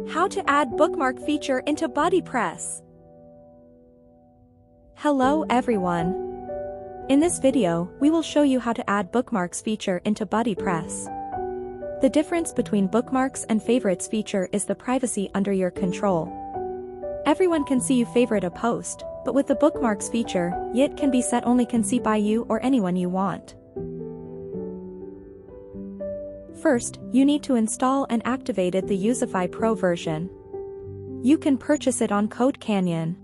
How to add bookmark feature into BuddyPress. Hello everyone. In this video, we will show you how to add bookmarks feature into BuddyPress. The difference between bookmarks and favorites feature is the privacy under your control. Everyone can see you favorite a post, but with the bookmarks feature, it can be set only can see by you or anyone you want. First, you need to install and activate the Youzify Pro version. You can purchase it on Code Canyon.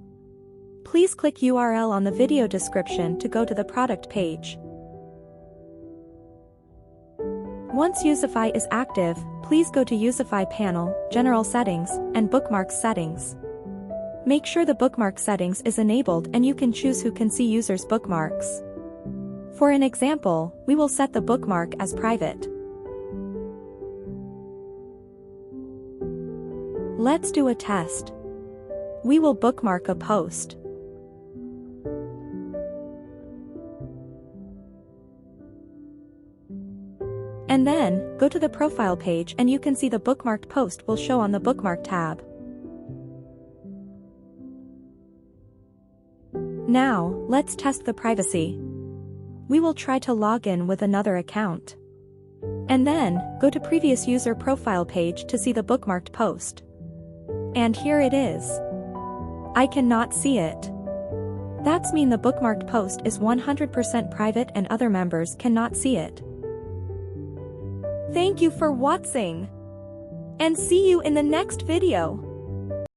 Please click URL on the video description to go to the product page. Once Youzify is active, please go to Youzify panel, General Settings, and Bookmark Settings. Make sure the bookmark settings is enabled and you can choose who can see users' bookmarks. For an example, we will set the bookmark as private. Let's do a test. We will bookmark a post. And then, go to the profile page and you can see the bookmarked post will show on the Bookmark tab. Now, let's test the privacy. We will try to log in with another account. And then, go to previous user profile page to see the bookmarked post. And here it is. I cannot see it. That's mean the bookmarked post is 100% private and other members cannot see it. Thank you for watching. And see you in the next video.